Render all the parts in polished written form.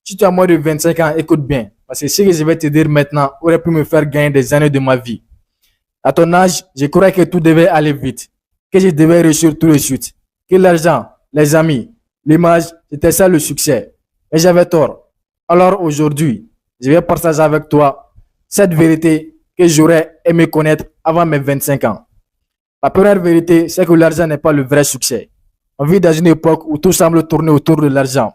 Si tu as moins de 25 ans, écoute bien. Parce que ce que je vais te dire maintenant aurait pu me faire gagner des années de ma vie. À ton âge, je croyais que tout devait aller vite, que je devais réussir tout de suite, que l'argent, les amis, l'image, c'était ça le succès. Mais j'avais tort. Alors aujourd'hui, je vais partager avec toi cette vérité que j'aurais aimé connaître avant mes 25 ans. La première vérité, c'est que l'argent n'est pas le vrai succès. On vit dans une époque où tout semble tourner autour de l'argent.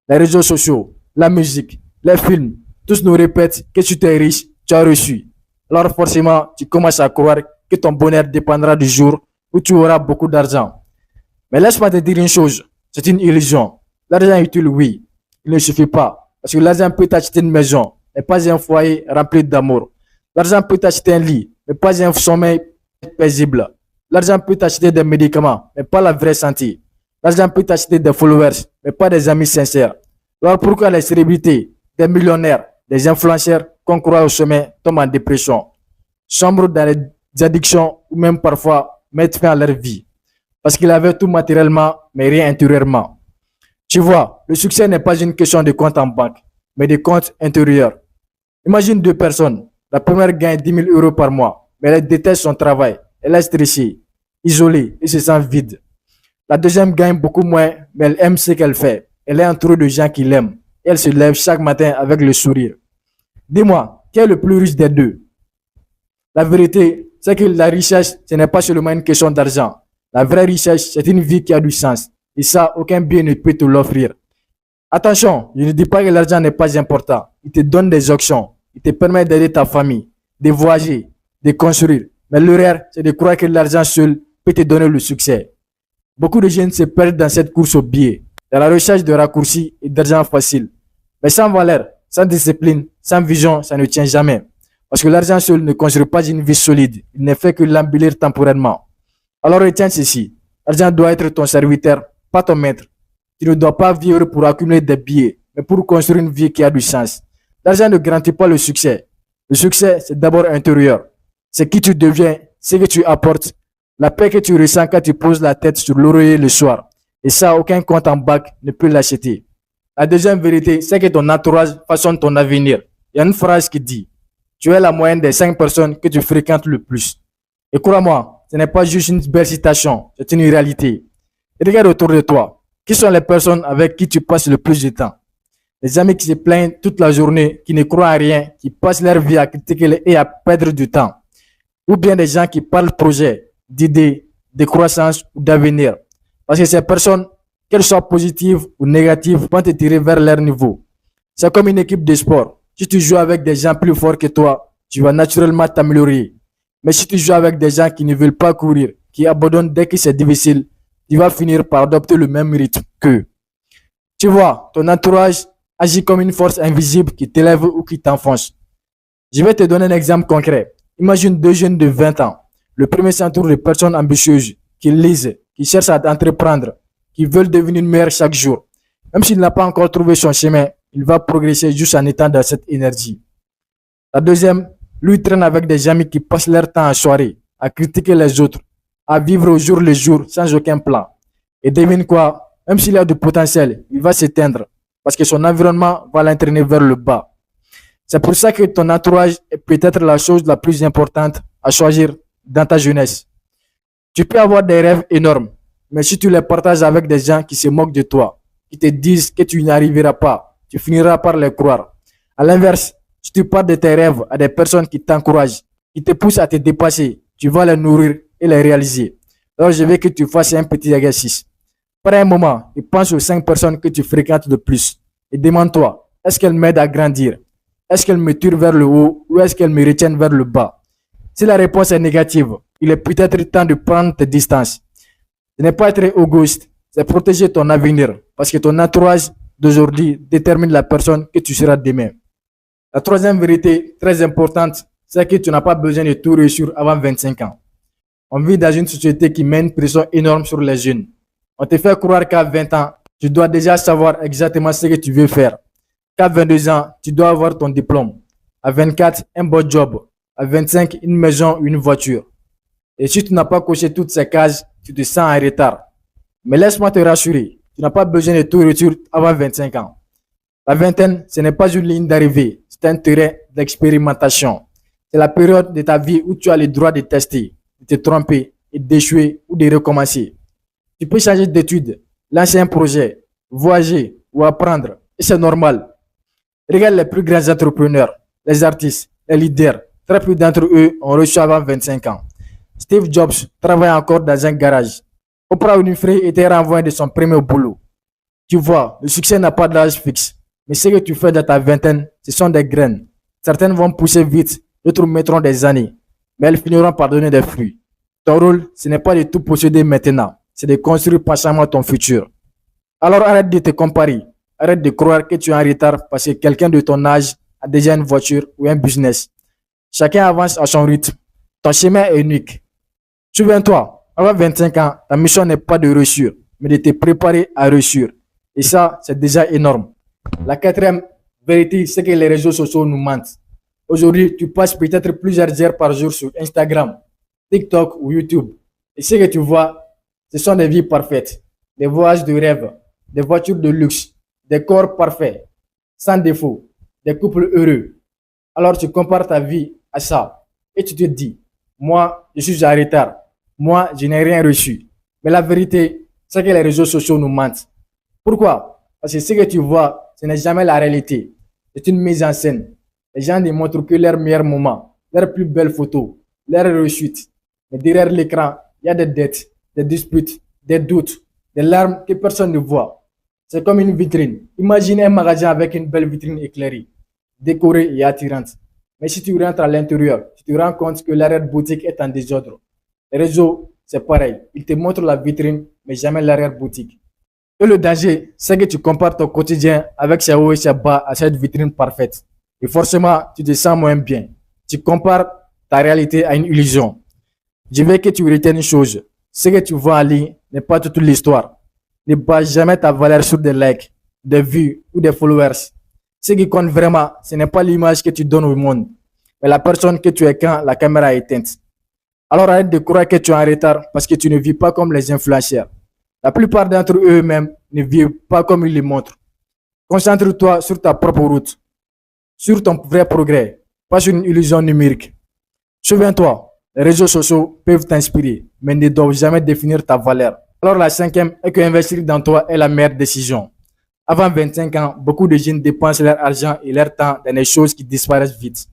Les réseaux sociaux, la musique, les films, tous nous répètent que si tu es riche, tu as reçu. Alors forcément, tu commences à croire que ton bonheur dépendra du jour où tu auras beaucoup d'argent. Mais laisse-moi te dire une chose, c'est une illusion. L'argent est utile, oui. Il ne suffit pas. Parce que l'argent peut t'acheter une maison, mais pas un foyer rempli d'amour. L'argent peut t'acheter un lit, mais pas un sommeil paisible. L'argent peut t'acheter des médicaments, mais pas la vraie santé. L'argent peut t'acheter des followers, mais pas des amis sincères. Alors pourquoi les célébrités, des millionnaires, des influenceurs qu'on croit au sommet tombent en dépression, sombrent dans les addictions ou même parfois mettent fin à leur vie? Parce qu'ils avaient tout matériellement, mais rien intérieurement. Tu vois, le succès n'est pas une question de compte en banque, mais de compte intérieur. Imagine deux personnes. La première gagne 10 000 euros par mois, mais elle déteste son travail. Elle est stressée, isolée et se sent vide. La deuxième gagne beaucoup moins, mais elle aime ce qu'elle fait. Elle est entourée de gens qui l'aiment. Elle se lève chaque matin avec le sourire. Dis-moi, qui est le plus riche des deux? La vérité, c'est que la richesse, ce n'est pas seulement une question d'argent. La vraie richesse, c'est une vie qui a du sens. Et ça, aucun bien ne peut te l'offrir. Attention, je ne dis pas que l'argent n'est pas important. Il te donne des options. Il te permet d'aider ta famille, de voyager, de construire. Mais l'erreur, c'est de croire que l'argent seul peut te donner le succès. Beaucoup de jeunes se perdent dans cette course au biais, dans la recherche de raccourcis et d'argent facile. Mais sans valeur, sans discipline, sans vision, ça ne tient jamais. Parce que l'argent seul ne construit pas une vie solide. Il ne fait que l'embellir temporairement. Alors retiens ceci. L'argent doit être ton serviteur, pas ton maître. Tu ne dois pas vivre pour accumuler des billets, mais pour construire une vie qui a du sens. L'argent ne garantit pas le succès. Le succès, c'est d'abord intérieur. C'est qui tu deviens, ce que tu apportes, la paix que tu ressens quand tu poses la tête sur l'oreiller le soir. Et ça, aucun compte en banque ne peut l'acheter. La deuxième vérité, c'est que ton entourage façonne ton avenir. Il y a une phrase qui dit, tu es la moyenne des 5 personnes que tu fréquentes le plus. Et crois-moi, ce n'est pas juste une belle citation, c'est une réalité. Et regarde autour de toi. Qui sont les personnes avec qui tu passes le plus de temps? Les amis qui se plaignent toute la journée, qui ne croient à rien, qui passent leur vie à critiquer et à perdre du temps. Ou bien des gens qui parlent de projets, d'idées, de croissance ou d'avenir. Parce que ces personnes, qu'elles soient positives ou négatives, vont te tirer vers leur niveau. C'est comme une équipe de sport. Si tu joues avec des gens plus forts que toi, tu vas naturellement t'améliorer. Mais si tu joues avec des gens qui ne veulent pas courir, qui abandonnent dès que c'est difficile, tu vas finir par adopter le même rythme qu'eux. Tu vois, ton entourage agit comme une force invisible qui t'élève ou qui t'enfonce. Je vais te donner un exemple concret. Imagine deux jeunes de 20 ans. Le premier s'entoure de personnes ambitieuses, qui lisent, qui cherchent à entreprendre, qui veulent devenir meilleurs chaque jour. Même s'il n'a pas encore trouvé son chemin, il va progresser juste en étant dans cette énergie. La deuxième, lui traîne avec des amis qui passent leur temps en soirée, à critiquer les autres, à vivre au jour le jour sans aucun plan. Et devine quoi, même s'il a du potentiel, il va s'éteindre parce que son environnement va l'entraîner vers le bas. C'est pour ça que ton entourage est peut-être la chose la plus importante à choisir dans ta jeunesse. Tu peux avoir des rêves énormes, mais si tu les partages avec des gens qui se moquent de toi, qui te disent que tu n'y arriveras pas, tu finiras par les croire. À l'inverse, si tu parles de tes rêves à des personnes qui t'encouragent, qui te poussent à te dépasser, tu vas les nourrir et les réaliser. Alors je veux que tu fasses un petit exercice. Prends un moment et pense aux 5 personnes que tu fréquentes le plus. Et demande-toi, est-ce qu'elles m'aident à grandir? Est-ce qu'elles me tirent vers le haut ou est-ce qu'elles me retiennent vers le bas? Si la réponse est négative, il est peut-être temps de prendre tes distances. Ce n'est pas être égoïste, c'est protéger ton avenir. Parce que ton entourage d'aujourd'hui détermine la personne que tu seras demain. La troisième vérité très importante, c'est que tu n'as pas besoin de tout réussir avant 25 ans. On vit dans une société qui met une pression énorme sur les jeunes. On te fait croire qu'à 20 ans, tu dois déjà savoir exactement ce que tu veux faire. Qu'à 22 ans, tu dois avoir ton diplôme. À 24, un bon job. À 25, une maison ou une voiture. Et si tu n'as pas coché toutes ces cases, tu te sens en retard. Mais laisse-moi te rassurer, tu n'as pas besoin de tout réussir avant 25 ans. La vingtaine, ce n'est pas une ligne d'arrivée, c'est un terrain d'expérimentation. C'est la période de ta vie où tu as le droit de tester, de te tromper, et d'échouer ou de recommencer. Tu peux changer d'études, lancer un projet, voyager ou apprendre, et c'est normal. Regarde les plus grands entrepreneurs, les artistes, les leaders. Très peu d'entre eux ont reçu avant 25 ans. Steve Jobs travaille encore dans un garage. Oprah Winfrey était renvoyée de son premier boulot. Tu vois, le succès n'a pas d'âge fixe. Mais ce que tu fais dans ta vingtaine, ce sont des graines. Certaines vont pousser vite, d'autres mettront des années. Mais elles finiront par donner des fruits. Ton rôle, ce n'est pas de tout posséder maintenant. C'est de construire patiemment ton futur. Alors arrête de te comparer. Arrête de croire que tu es en retard parce que quelqu'un de ton âge a déjà une voiture ou un business. Chacun avance à son rythme. Ton chemin est unique. Souviens-toi, avant 25 ans, ta mission n'est pas de réussir, mais de te préparer à réussir. Et ça, c'est déjà énorme. La quatrième vérité, c'est que les réseaux sociaux nous mentent. Aujourd'hui, tu passes peut-être plusieurs heures par jour sur Instagram, TikTok ou YouTube. Et ce que tu vois, ce sont des vies parfaites, des voyages de rêve, des voitures de luxe, des corps parfaits, sans défaut, des couples heureux. Alors tu compares ta vie à ça et tu te dis, moi, je suis en retard, moi, je n'ai rien reçu. Mais la vérité, c'est que les réseaux sociaux nous mentent. Pourquoi? Parce que ce que tu vois, ce n'est jamais la réalité. C'est une mise en scène. Les gens ne montrent que leurs meilleurs moments, leurs plus belles photos, leurs réussites. Mais derrière l'écran, il y a des dettes, des disputes, des doutes, des larmes que personne ne voit. C'est comme une vitrine. Imagine un magasin avec une belle vitrine éclairée, décorée et attirante. Mais si tu rentres à l'intérieur, tu te rends compte que l'arrière-boutique est en désordre. Les réseaux, c'est pareil. Ils te montrent la vitrine, mais jamais l'arrière-boutique. Et le danger, c'est que tu compares ton quotidien avec ses hauts et ses bas à cette vitrine parfaite. Et forcément, tu te sens moins bien. Tu compares ta réalité à une illusion. Je veux que tu retiennes une chose. Ce que tu vois en ligne n'est pas toute l'histoire. Ne base jamais ta valeur sur des likes, des vues ou des followers. Ce qui compte vraiment, ce n'est pas l'image que tu donnes au monde, mais la personne que tu es quand la caméra est éteinte. Alors arrête de croire que tu es en retard parce que tu ne vis pas comme les influenceurs. La plupart d'entre eux-mêmes ne vivent pas comme ils le montrent. Concentre-toi sur ta propre route, sur ton vrai progrès, pas sur une illusion numérique. Souviens-toi, les réseaux sociaux peuvent t'inspirer, mais ne doivent jamais définir ta valeur. Alors la cinquième est que investir dans toi est la meilleure décision. Avant 25 ans, beaucoup de jeunes dépensent leur argent et leur temps dans des choses qui disparaissent vite.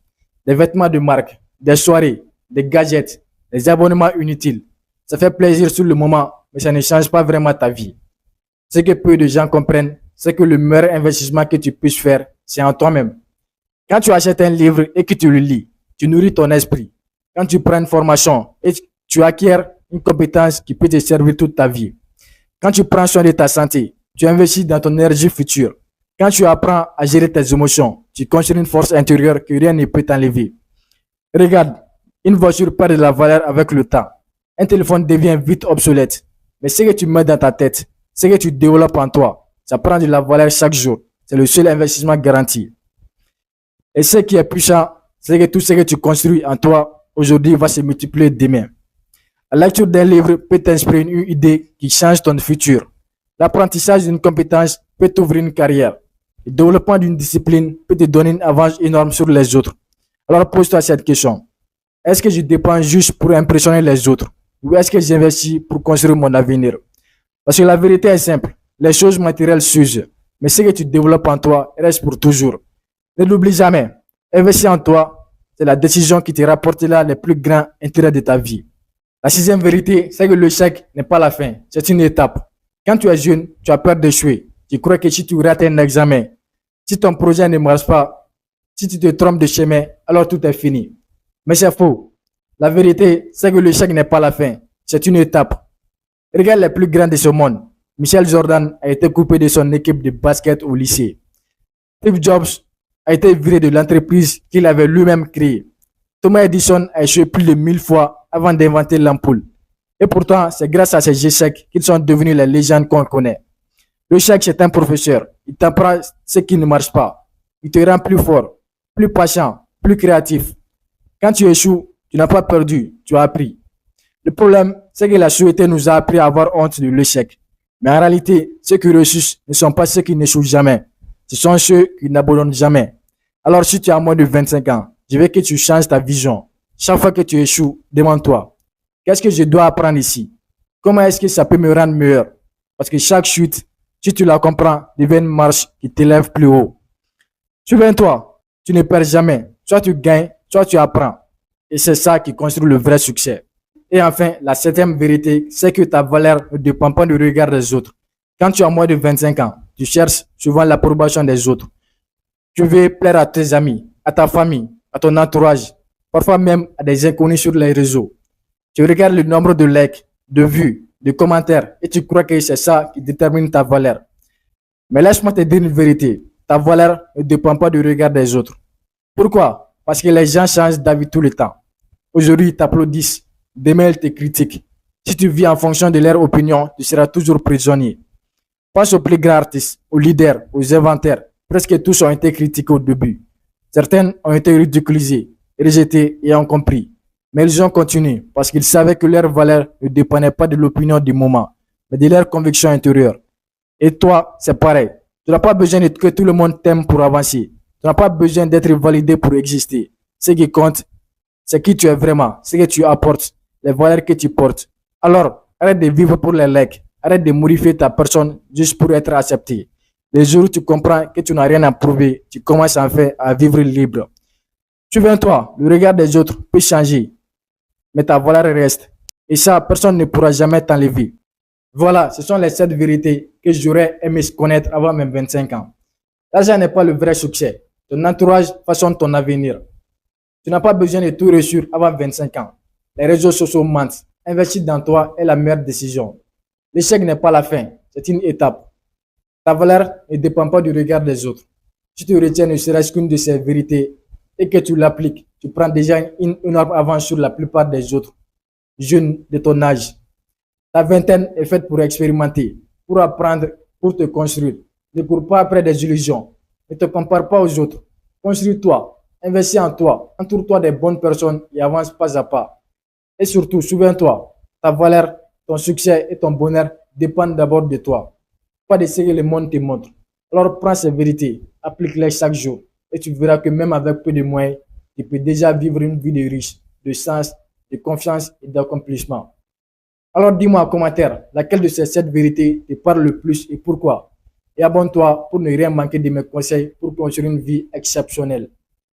Des vêtements de marque, des soirées, des gadgets, des abonnements inutiles. Ça fait plaisir sur le moment, mais ça ne change pas vraiment ta vie. Ce que peu de gens comprennent, c'est que le meilleur investissement que tu puisses faire, c'est en toi-même. Quand tu achètes un livre et que tu le lis, tu nourris ton esprit. Quand tu prends une formation et tu acquiers une compétence qui peut te servir toute ta vie. Quand tu prends soin de ta santé, tu investis dans ton énergie future. Quand tu apprends à gérer tes émotions, tu construis une force intérieure que rien ne peut t'enlever. Regarde, une voiture perd de la valeur avec le temps. Un téléphone devient vite obsolète. Mais ce que tu mets dans ta tête, ce que tu développes en toi, ça prend de la valeur chaque jour. C'est le seul investissement garanti. Et ce qui est puissant, c'est que tout ce que tu construis en toi aujourd'hui va se multiplier demain. La lecture d'un livre peut t'inspirer une idée qui change ton futur. L'apprentissage d'une compétence peut t'ouvrir une carrière. Le développement d'une discipline peut te donner une avance énorme sur les autres. Alors pose-toi cette question. Est-ce que je dépense juste pour impressionner les autres ou est-ce que j'investis pour construire mon avenir? Parce que la vérité est simple. Les choses matérielles s'usent, mais ce que tu développes en toi reste pour toujours. Ne l'oublie jamais. Investir en toi, c'est la décision qui te rapportera les plus grands intérêts de ta vie. La sixième vérité, c'est que l'échec n'est pas la fin, c'est une étape. Quand tu es jeune, tu as peur d'échouer. Tu crois que si tu rates un examen, si ton projet ne marche pas, si tu te trompes de chemin, alors tout est fini. Mais c'est faux. La vérité, c'est que l'échec n'est pas la fin, c'est une étape. Regarde les plus grands de ce monde. Michael Jordan a été coupé de son équipe de basket au lycée. Steve Jobs a été viré de l'entreprise qu'il avait lui-même créée. Thomas Edison a échoué plus de 1000 fois avant d'inventer l'ampoule. Et pourtant, c'est grâce à ces échecs qu'ils sont devenus les légendes qu'on connaît. L'échec, c'est un professeur. Il t'apprend ce qui ne marche pas. Il te rend plus fort, plus patient, plus créatif. Quand tu échoues, tu n'as pas perdu, tu as appris. Le problème, c'est que la société nous a appris à avoir honte de l'échec. Mais en réalité, ceux qui réussissent ne sont pas ceux qui n'échouent jamais. Ce sont ceux qui n'abandonnent jamais. Alors si tu as moins de 25 ans, je veux que tu changes ta vision. Chaque fois que tu échoues, demande-toi, qu'est-ce que je dois apprendre ici? Comment est-ce que ça peut me rendre meilleur? Parce que chaque chute, si tu la comprends, devient une marche qui t'élève plus haut. Souviens-toi, tu ne perds jamais. Soit tu gagnes, soit tu apprends. Et c'est ça qui construit le vrai succès. Et enfin, la septième vérité, c'est que ta valeur ne dépend pas du regard des autres. Quand tu as moins de 25 ans, tu cherches souvent l'approbation des autres. Tu veux plaire à tes amis, à ta famille, à ton entourage, parfois même à des inconnus sur les réseaux. Tu regardes le nombre de likes, de vues, de commentaires et tu crois que c'est ça qui détermine ta valeur. Mais laisse-moi te dire une vérité. Ta valeur ne dépend pas du regard des autres. Pourquoi? Parce que les gens changent d'avis tout le temps. Aujourd'hui, ils t'applaudissent. Demain, ils te critiquent. Si tu vis en fonction de leur opinion, tu seras toujours prisonnier. Pense aux plus grands artistes, aux leaders, aux inventeurs. Presque tous ont été critiqués au début. Certains ont été ridiculisés, rejetés et incompris. Mais ils ont continué parce qu'ils savaient que leur valeur ne dépendait pas de l'opinion du moment, mais de leur conviction intérieure. Et toi, c'est pareil. Tu n'as pas besoin que tout le monde t'aime pour avancer. Tu n'as pas besoin d'être validé pour exister. Ce qui compte, c'est qui tu es vraiment, ce que tu apportes, les valeurs que tu portes. Alors, arrête de vivre pour les likes. Arrête de modifier ta personne juste pour être accepté. Les jours où tu comprends que tu n'as rien à prouver, tu commences enfin à vivre libre. Souviens-toi, le regard des autres peut changer, mais ta valeur reste. Et ça, personne ne pourra jamais t'enlever. Voilà, ce sont les 7 vérités que j'aurais aimé connaître avant mes 25 ans. L'argent n'est pas le vrai succès. Ton entourage façonne ton avenir. Tu n'as pas besoin de tout réussir avant 25 ans. Les réseaux sociaux mentent. Investir dans toi est la meilleure décision. L'échec n'est pas la fin, c'est une étape. Ta valeur ne dépend pas du regard des autres. Si tu retiens ne serait-ce qu'une de ces vérités et que tu l'appliques, tu prends déjà une énorme avance sur la plupart des autres jeunes de ton âge. Ta vingtaine est faite pour expérimenter, pour apprendre, pour te construire. Ne cours pas après des illusions. Ne te compare pas aux autres. Construis-toi, investis en toi, entoure-toi des bonnes personnes et avance pas à pas. Et surtout, souviens-toi, ta valeur, ton succès et ton bonheur dépendent d'abord de toi, pas de ce que le monde te montre. Alors prends ces vérités, applique-les chaque jour et tu verras que même avec peu de moyens, tu peux déjà vivre une vie de riche, de sens, de confiance et d'accomplissement. Alors dis-moi en commentaire laquelle de ces 7 vérités te parle le plus et pourquoi. Et abonne-toi pour ne rien manquer de mes conseils pour construire une vie exceptionnelle.